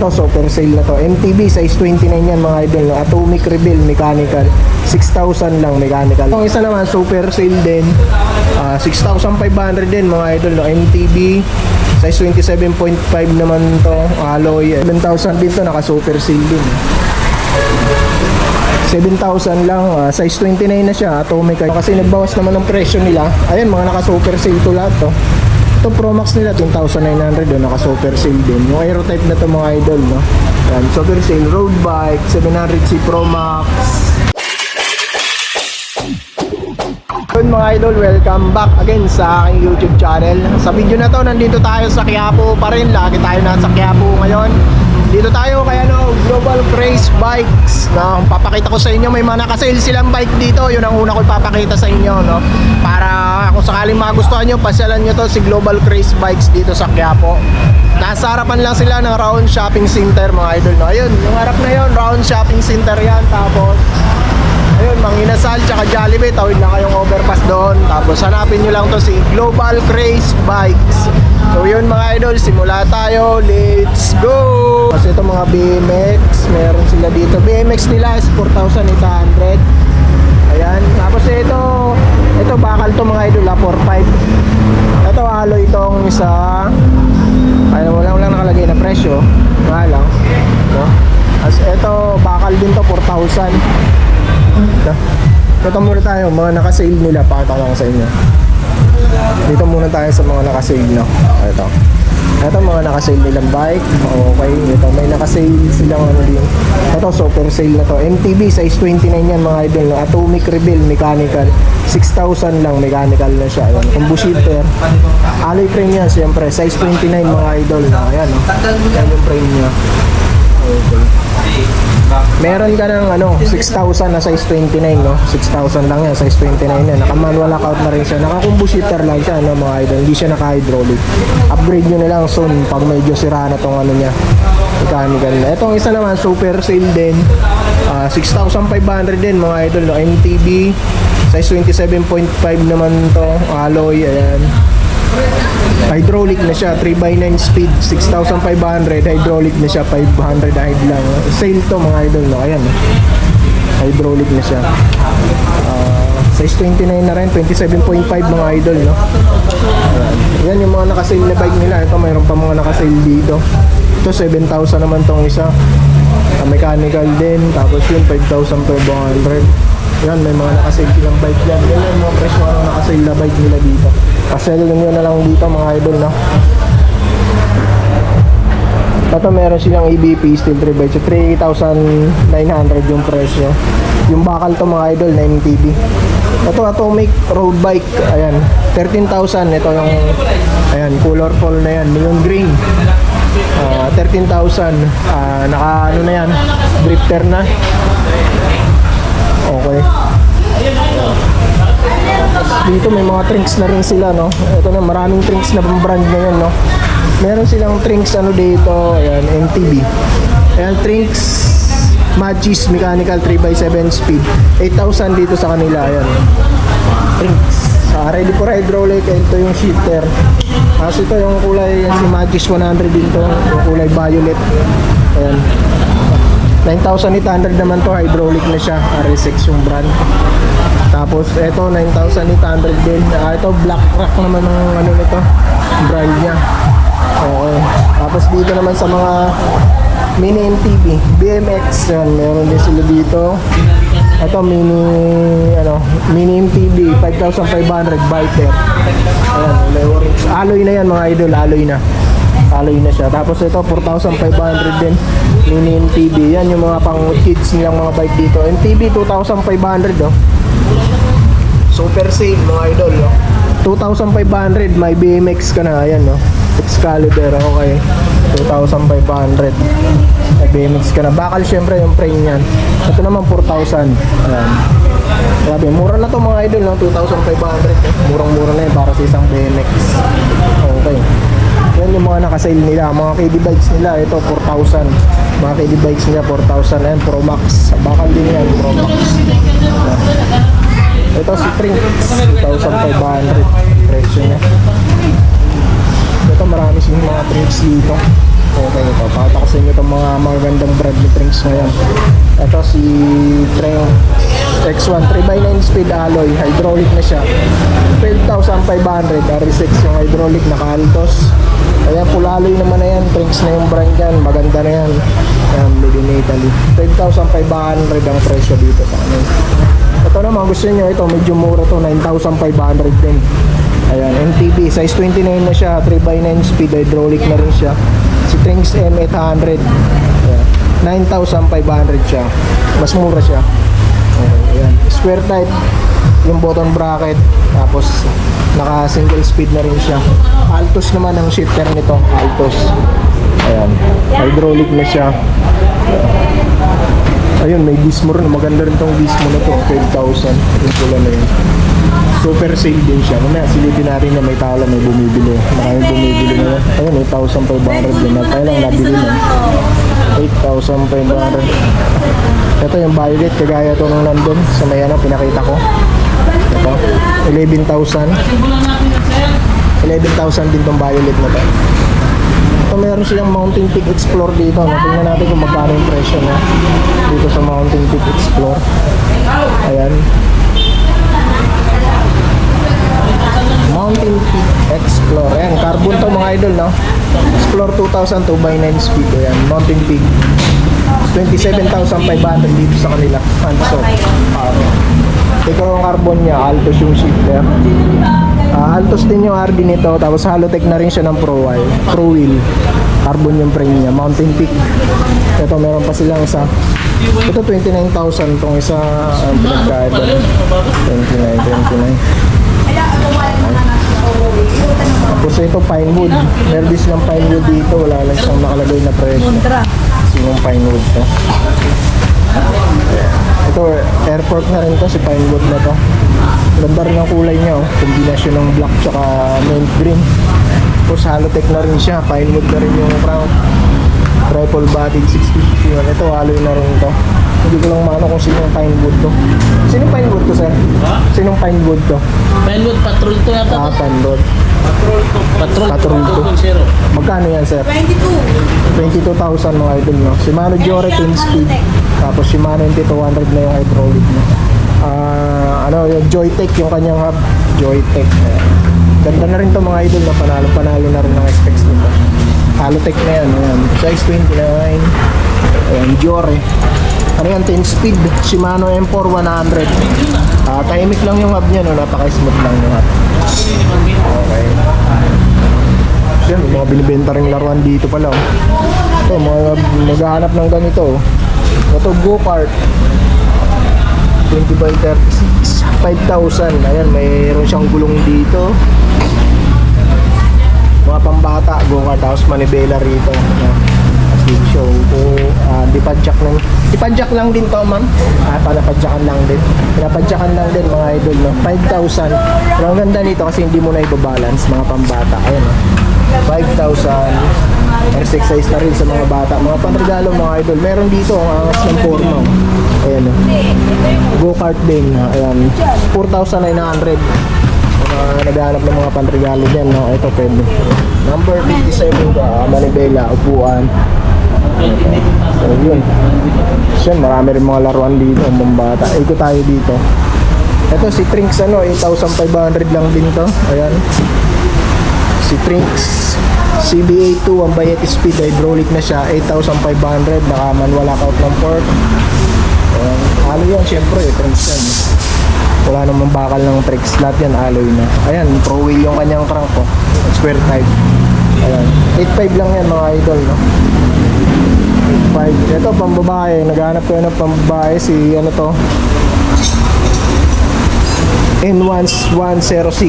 Ito, super sale na to. MTB, size 29 yan mga idol. No? Atomic Reveal, mechanical. 6,000 lang, mechanical. Yung isa naman, super sale din. 6,500 din mga idol. No? MTB, size 27.5 naman to. Alloy. 7,000 din to, naka-super sale din. 7,000 lang, size 29 na siya, atomic. Kasi nagbawas naman ng presyo nila. Ayan, mga naka-super sale to lahat to. Ito Pro Max nila 10,900 naka super sale din. Yung Aero type na to mga idol, no. Yan, super sale road bike 700C Pro Max. Good mga idol, welcome back again sa aking YouTube channel. Sa video na to, nandito tayo sa Quiapo pa rin. Lagi tayo nasa Quiapo ngayon. Dito tayo kay Global Craze Bikes. No, papakita ko sa inyo, may mga naka-sale silang bike dito. Yun ang una ko ipapakita sa inyo, no. Para kung sakaling magustuhan nyo, pasyalan nyo to si Global Craze Bikes dito sa Quiapo. Nasa harapan lang sila ng Round Shopping Center mga idol, no. Ayun, yung harap na yun, Round Shopping Center yan. Tapos ayun, Manginasal tsaka Jollibee, tawid lang kayong overpass doon. Tapos hanapin nyo lang to si Global Craze Bikes. So yun mga idol, simula tayo, let's go! Kasi ito mga BMX, meron sila dito. BMX nila is 4,800. Ayan, tapos ito bakal to mga idol, 4,500. Ito alloy itong isa. Ayun, walang nakalagay na presyo. Mahal lang, no? As ito, bakal din to, 4,000. Ito muna tayo, mga naka-sale nila, pakita ko lang sa inyo. Dito muna tayo sa mga naka-sale, no? Ito mga naka-sale nilang bike. Okay, ito may naka-sale silang ano din. Ito super sale na to. MTB size 29 yan mga idol, no? Atomic Reveal, mechanical. 6,000 lang, mechanical na siya. Ayan, combo shifter. Alloy frame yan, siyempre. Size 29 mga idol, no? Ayan, no? Ayan yung frame niya. Okay. Meron ka ng 6,000 na size 29, no? 6,000 lang yan, size 29 yan. Naka-manual lockout na rin siya. Naka-combo shifter lang siya, no, mga idol. Hindi siya naka-hydraulic. Upgrade nyo na lang soon pag medyo sira na tong ano niya, mechanical na. Itong isa naman, super sale din. 6,500 din, mga idol, no? MTB, size 27.5 naman to. Alloy, ayan. Hydraulic na siya, 3x9 speed, 6,500. Hydraulic na siya, 500 hide lang. Sale to mga idol, no? Ayan, hydraulic na siya. Size 29 na rin, 27.5 mga idol, no? Ayan. Yan yung mga naka-sale na bike nila. Ito mayroon pa mga naka-sale dito. Ito 7,000 naman tong isa. Mechanical din. Tapos yun 5,500. Yan, may mga naka-sale silang bike dyan. Yan yung mga presyo ng naka-sale na bike nila dito. Pasel nyo na lang dito mga idol, no? Ito meron silang EBP steel 3x, so 3,900 yung presyo. Yung bakal to mga idol, 9 TB. Ito atomic road bike, ayan, 13,000. Ito yung, ayan, colorful na yan, neon green. 13,000. Naka ano na yan, drifter na. Okay. Dito may mga trinks na rin sila, no? Ito na, maraming trinks na brand ngayon, no? Meron silang trinks dito, ayan, MTB. Ayan, trinks Magis mechanical 3x7 speed, 8,000 dito sa kanila, ayan. Trinks. Ready for hydraulic, ito yung shifter. Kasi ito yung kulay, yan si Magis 100 din to, yung kulay violet. Ayan. 9,800 naman to, hydraulic na siya, RS6 yung brand. Tapos ito 9,800 din. Ito black rock naman ng ano nito, brand niya. Okay. Tapos dito naman sa mga mini MTB, BMX, yan, meron din sila dito. Ito mini MTB 5,500 Biter. Ayan, alloy na yan mga idol, alloy na siya. Tapos ito 4,500 din, mini MTB. Yan yung mga pang kids nilang mga bike dito. MTB 2,500, oh. Super sale mga idol, oh. 2,500, may BMX ka na, ayan, no. Excalibur, okay. 2,500. May BMX ka na. Bakal syempre yung frame niyan. Ito naman 4,000. Ayan. Grabe, mura na to mga idol, no. 2,500. Murang-mura na yun para sa isang BMX. Okay. Yan yung mga naka-sale nila, mga KD bikes nila. Ito 4,000. Mga KD bikes nila 4,000. Ayan, Pro Max. Bakal din yan, Pro Max. Ito si Trinks, 2,500 presyo niya. Ito marami silang mga Trinks dito. Okay, ito. Pakita ko sa inyo itong mga magandang brand ni Trinks ngayon. Ito si Trinks X1 3x9 speed alloy. Hydraulic na siya. 12,500. RS6 yung hydraulic na Altos. Ayan, full alloy naman na yan. Trinks na yung brand yan. Maganda na yan. Ayan, made in Italy. 12,500 ang presyo dito sa amin. Ito naman, gusto nyo ito. Medyo mura to. 9,500 din. Ayan, MTB. Size 29 na siya. 3x9 speed. Hydraulic na rin siya. Si Trinks M800. Ayan, 9,500 siya. Mas mura siya. Ayan. Square type yung button bracket, tapos naka single speed na rin siya. Altos naman ang shifter nito, Altos. Ayan, hydraulic na siya. Ayun, may Gizmo rin. Maganda rin tong Gizmo na to, 12,000. Yung pula na yun. Super sale din siya. Mamaya silipin natin na may tao lang may bumibili. Maraming bumibili na. Ayun, 8,500 din na. Tayo lang nabili na. 8,500. Ito yung violet, kagaya to nung nandun sa may ano, pinakita ko. Ito, 11,000. 11,000 din tong violet na to. Ito meron silang Mountain Peak Explorer dito. Tingnan natin kung magkano yung presyo na dito sa Mountain Peak Explorer. Ayan. Mountain Peak Explorer. Ayan, carbon to mga idol, no? Explorer 2,000 2x9 speed. Ayan, Mountain Peak. 27,500 dito sa kanila. Hanso. Ito yung carbon niya, Altos yung shifter. Altos din yung RD nito, tapos Halotech na rin siya ng Pro Wheel. Carbon yung frame niya, Mountain Peak. Ito meron pa silang isa. Ito 29,000 tong isa ang pinagkaiba. 29. Tapos ito Pinewood. Meron din silang Pinewood dito, wala lang siyang nakalagay na presyo. Yung Pinewood to. Ito airport na rin to, si Pinewood na to. Ganda rin ang kulay niya, oh. Kombinasyon ng black tsaka mint green. Tapos Halotech na rin siya, Pinewood na rin yung crown. Triple bodied 650. Ito alloy na rin to. Hindi ko lang maano kung sinong Pinewood to. Sinong Pinewood to, sir? Sinong Pinewood to? Pinewood Patrol to yata. Pinewood. Patrol 2.0. Magkano yan, sir? 22,000 mga idol, no? Shimano Jore 10 speed. Tapos Shimano NT200 na yung hydraulic niya. Yung Joytech yung kanyang hub. Joytech. Ganda na rin to mga idol, na panalo na rin ng specs nito. Halotech na yan. Ayan. Size 29. Ayan, Jore. Ano yan? 10 speed. Shimano M4 100. Tahimik lang yung hub niya, no? Napaka-smooth lang yung hub. Okay. Yan, mga binibenta ring laruan dito pala, oh. Ito, mga maghahanap ng ganito, oh. Ito, go-kart 20x36 5,000. Ayan, mayroon siyang gulong dito. Mga pambata, go-kart. Tapos manibela rito. Ayan. Show ko, dipadjak lang din to, ma'am. Panapadjakan lang din. Pinapadjakan lang din mga idol, no? 5,000. Pero ang ganda nito kasi hindi mo na ibabalance, mga pambata. Ayan, no? 5,000. R6 size na rin sa mga bata. Mga panregalo mga idol. Meron dito ang angas ng porno. Ayan, no? Go-kart din. Ayan. 4,900. Naghahanap ng mga panregalo dyan, no? Ito pwede. Number 57 ka, manibela, upuan. So yun. So marami rin mga laruan dito, mga bata. Ito tayo dito. Ito si Trinks, 8,500 lang din to. Ayan. Si Trinks CBA2 1x8 speed, hydraulic na siya, 8,500. Naka manual lockout ng port. Halo yan syempre, Trinks yan. Wala namang bakal ng Trinks, lahat yan alloy na. Ayan, Pro Wheel yung kanyang crank ko, square type. Ayan, 8.5 lang yan mga idol, no? 8.5. Ito pambabae, naghahanap ko ng pambabae, si ano to, N106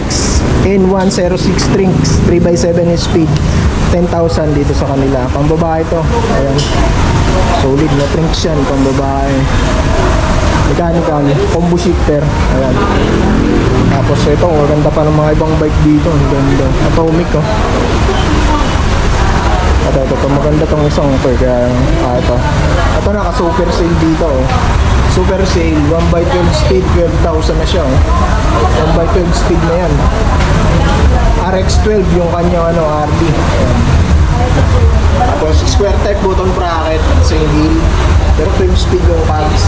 Trinks 3x7 speed, 10,000 dito sa kanila. Pambabae to. Ayan, solid na Trinks yan, pambabae. Mechanical, combo shifter. Ayan. Tapos ito, ganda pa ng mga ibang bike dito. Ang ganda. Atomic, oh. Ito, maganda tong isang kaya ito naka super sale dito, oh. Super sale, 1x12 speed, 12,000 na siya, oh. 1x12 speed na yan. RX12 yung kanyang RD. Ayan. Tapos square type button bracket, single. Pero 12 speed yung cogs.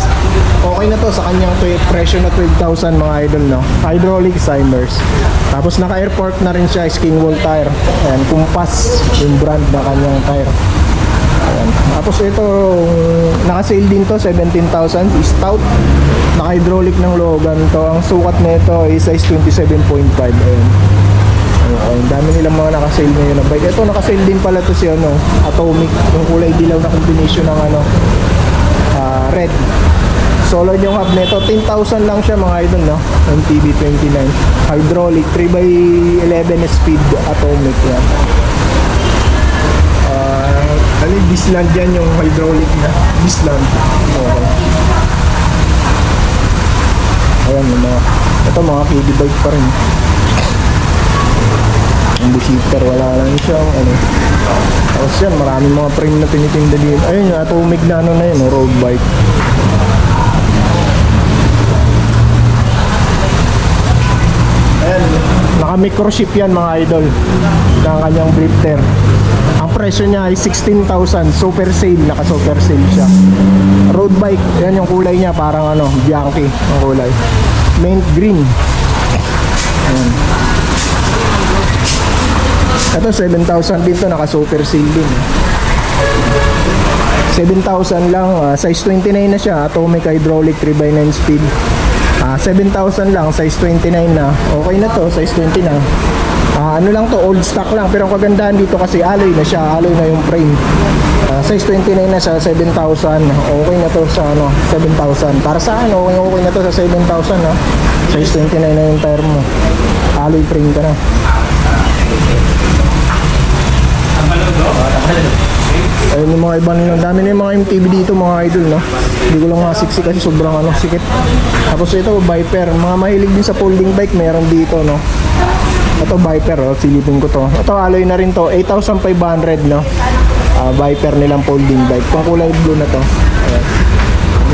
Okay na to sa kanyang presyo na 12,000 mga idol, no? Hydraulic Simers. Tapos naka air fork na rin siya, skin wall tire. Ayan, Kumpas yung brand na kanyang tire. Ayan. Tapos ito, naka-sale din to, 17,000, stout. Naka-hydraulic ng Logan to. Ang sukat nito ay size 27.5. Ayan. Okay, ang dami nilang mga naka-sale ngayon na bike. Ito, naka-sale din pala to si ano, Atomic. Yung kulay dilaw na combination ng ano, red. Solid yung hub nito. 10,000 lang siya mga idol, no? MTB 29. Hydraulic, 3x11 speed Atomic yan. Bisland yan yung hydraulic na. Bisland. Okay. Ayan yung mga, ito mga KD bike pa rin. Ang bushifter, wala lang siya. Ano. Tapos yan, maraming mga frame na tinitinda din. Ayun yung Atomic na ano na yun, road bike. Ayan, naka microchip yan mga idol ng kanyang drifter. Ang presyo niya ay 16,000, super sale, naka super sale siya. Road bike, yan yung kulay niya, parang ano, Bianchi ang kulay. Mint green. Ayan. Ito 7,000 din to, naka super sale din. 7,000 lang, size 29 na siya, Atomic hydraulic 3x9 speed. 7,000 lang, size 29 na. Okay na to, size 20 na. Ano lang to, old stock lang. Pero ang kagandahan dito kasi alloy na siya, alloy na yung frame. Size 29 na siya, 7,000. Okay na to sa ano, 7,000. Para sa ano, okay na to sa 7,000, no? Size 29 na yung tire mo. Alloy frame ka na. Ayun yung mga iba nila. Dami na yung mga MTB dito mga idol, no? Hindi ko lang masiksi kasi sobrang ano, sikip. Tapos ito, Viper. Mga mahilig din sa folding bike, meron dito, no? Ito Viper, oh, silipin ko to. Ito alloy na rin to, 8,500, no? Viper nilang folding bike. Pang kulay blue na to. Ayan.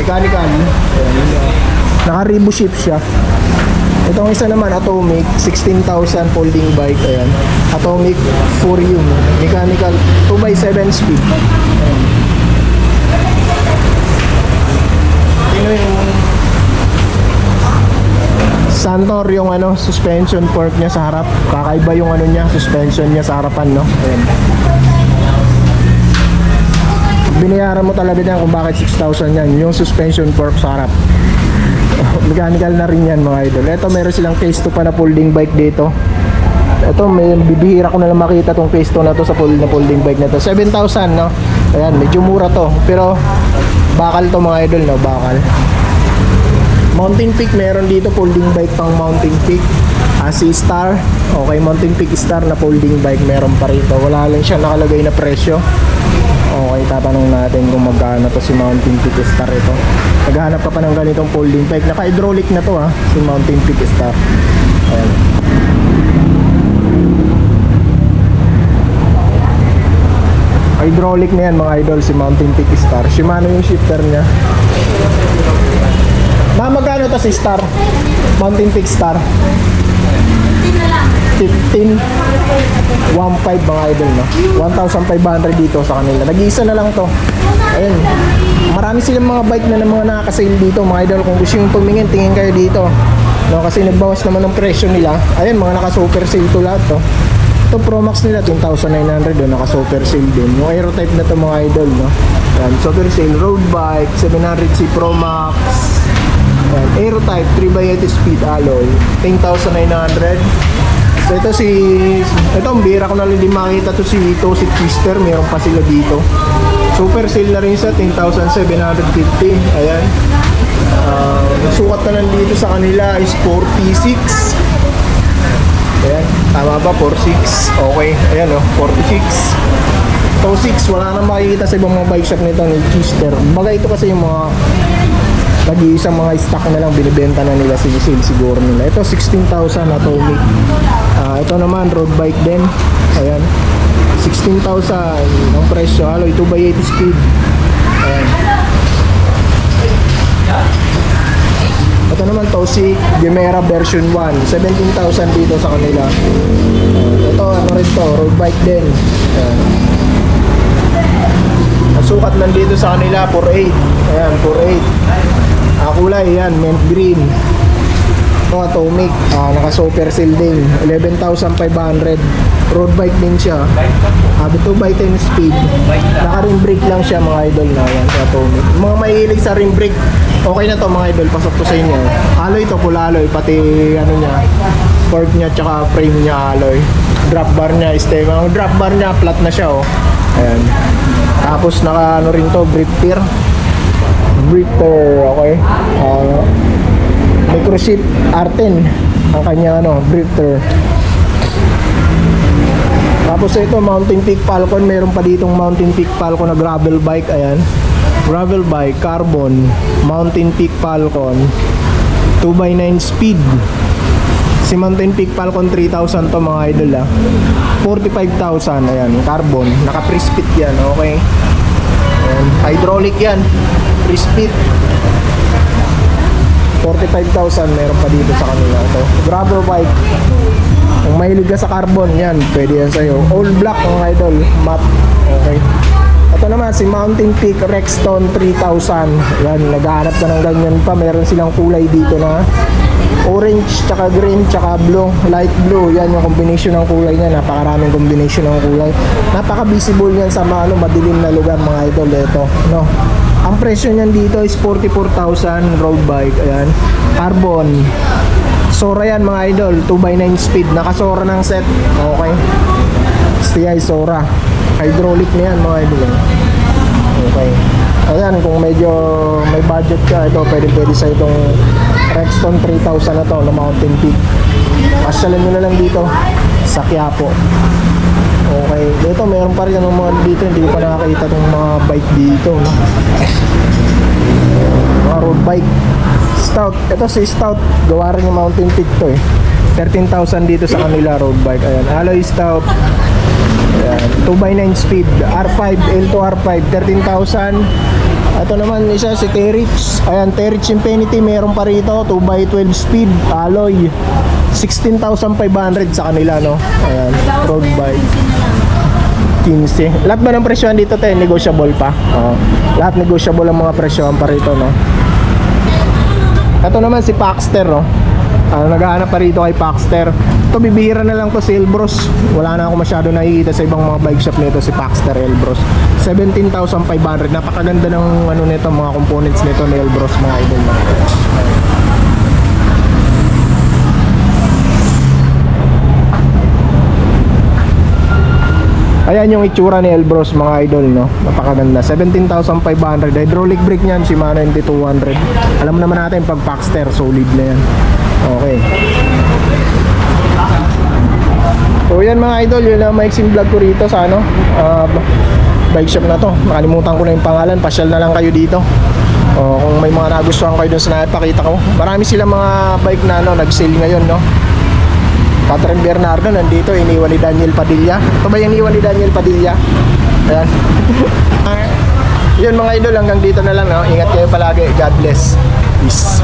Mechanical. Ayan. Naka-Rebu ship siya. Itong isa naman, Atomic, 16,000 folding bike. Ayan. Atomic Furium. Mechanical 2x7 speed. Ayan. Tingnan yung Santor yung ano, suspension fork niya sa harap. Kakaiba yung ano niya, suspension niya sa harapan, no? Ayan. Binayaran mo talaga yan kung bakit 6,000 yan. Yung suspension fork sa harap. Mechanical na rin yan mga idol. Ito meron silang case 2 pa na folding bike dito. Ito may bibihira ko na lang makita tong case 2 na to sa folding bike na to. 7,000, no? Ayan, medyo mura to. Pero bakal to mga idol, no? Bakal. Mountain Peak meron dito folding bike pang Mountain Peak. Si Star. Okay, Mountain Peak Star na folding bike meron pa rito. Wala lang siya nakalagay na presyo. Okay, tatanong natin kung magkano to si Mountain Peak Star ito. Naghahanap ka pa ng ganitong folding bike. Naka-hydraulic na to si Mountain Peak Star. Ayan. Hydraulic na yan mga idol si Mountain Peak Star. Shimano yung shifter niya. Magkano to si Star? Mountain Peak Star? 15 1.5 mga idol, no? 1,500 dito sa kanila. Nag-iisa na lang to. Ayun. Marami silang mga bike na mga nakaka-sale dito mga idol. Kung gusto yung tumingin, tingin kayo dito. No, kasi nagbawas naman ng presyo nila. Ayun, mga naka-super sale to lahat to. Ito Pro Max nila 10,900 do, naka-super sale din. Yung Aero type na to mga idol, no? Yan, super sale road bike 700C Pro Max. Yan, Aero type 3x8 speed alloy 10,900. So ito ang bira ko na rin din makita to si Tosit Twister, meron pa sila dito. Super sale na rin sa 10,750. Ayan. Nasukat na lang dito sa kanila is 46. Ayan, tama ba? 46. Okay, ayan o, 46. So 6, wala nang makikita sa ibang mga bike shop nito ni Twister. Baga ito kasi yung mga nag-iisang mga stock na lang binibenta na nila, sale siguro nila. Ito 16,000 Atomic. Ito naman road bike din. Ayan, 16,000 ang presyo, alloy 2x8 speed. Ayan. Ito naman Tosi Gemera version 1, 17,000 dito sa kanila. Ito ano rin to, road bike din. Ayan. Ang sukat nandito sa kanila 4.8. Ayan, 4.8. Kulay yan, mint green. Ito atomic, naka super seal din, 11,500. Road bike din siya. 2x10 speed. Naka rim brake lang siya mga idol na yan, atomic. Mga mahilig sa rim brake, okay na to mga idol, pasok to sa inyo. Alloy to, full alloy, pati ano niya, fork niya tsaka frame niya alloy. Drop bar niya, ang drop bar niya flat na siya oh. Ayan. Tapos naka ano rin to, drifter. Drifter, okay. Microship R10 ang kanya ano, drifter. Tapos ito, Mountain Peak Falcon. Meron pa ditong Mountain Peak Falcon na gravel bike. Ayan. Gravel bike, carbon. Mountain Peak Falcon. 2x9 speed. Si Mountain Peak Falcon 3,000 to mga idol 45,000. Ayan, carbon. Naka-pre-speed yan, okay. Ayan. Hydraulic yan. Pre-speed. 45,000 meron pa dito sa kanila. Ito, gravel bike. Kung mahilig ka sa carbon, yan, pwede yan sa'yo. All black mga idol, matte. Okay. Ito naman, si Mountain Peak Rexton 3,000. Yan, naghahanap ka ng ganyan pa. Meron silang kulay dito na orange, tsaka green, tsaka blue. Light blue, yan yung combination ng kulay niya. Napakaraming combination ng kulay. Napaka-visible yan sa mga madilim na lugar mga idol. Ito, no? Ang presyo niyan dito is 44,000 road bike. Ayan. Carbon. Sora yan mga idol. 2x9 speed. Nakasora ng set. Okay. STI Sora. Hydraulic na yan mga idol. Okay. Ayan. Kung medyo may budget ka, ito pwede sa itong Rexton 3,000 na to na Mountain Peak. Pasyalan nyo na lang dito sa Quiapo. Okay, dito meron pa rin ang mga dito, hindi ko pa nakakita ng mga bike dito, no? Mga road bike. Stout, ito si Stout, gawa rin yung Mountain Peak to eh. 13,000 dito sa kanila road bike. Ayan, alloy Stout. Ayan, 2x9 speed, R5, L2 R5, 13,000. Ito naman isa si Terich. Ayan, Terich Infinity, meron pa rito, 2x12 speed, alloy. 16,500 sa kanila, no? Ayan, road bike. 15. Lahat ba ng presyohan dito, te? Negotiable pa? Lahat negotiable ang mga presyohan pa rito, no? Ito naman si Paxter, no? Naghahanap pa rito kay Paxter. Ito, bibihira na lang to si Elbros. Wala na ako masyado nakikita sa ibang mga bike shop nito, si Paxter Elbros. 17,500. Napakaganda ng ano nito, mga components nito ni Elbros, mga idol. Ayan yung itsura ni Elbros mga idol, no? Napakaganda. 17,500. Hydraulic brake niyan, Shimano NT200. Alam naman natin pag Paxter, solid na yan. Okay. So yan mga idol, yun ang maiksing vlog ko rito sa ano, bike shop na to. Nakalimutan ko na yung pangalan. Pasyal na lang kayo dito. Kung may mga nagustuhan kayo dun sa napakita ko. Marami silang mga bike na ano, nag-sale ngayon, no? Catherine Bernardo nandito, iniwan ni Daniel Padilla. Ito ba yung iniwan ni Daniel Padilla? Ayan. Yun mga idol, hanggang dito na lang, no? Ingat kayo palagi. God bless. Peace.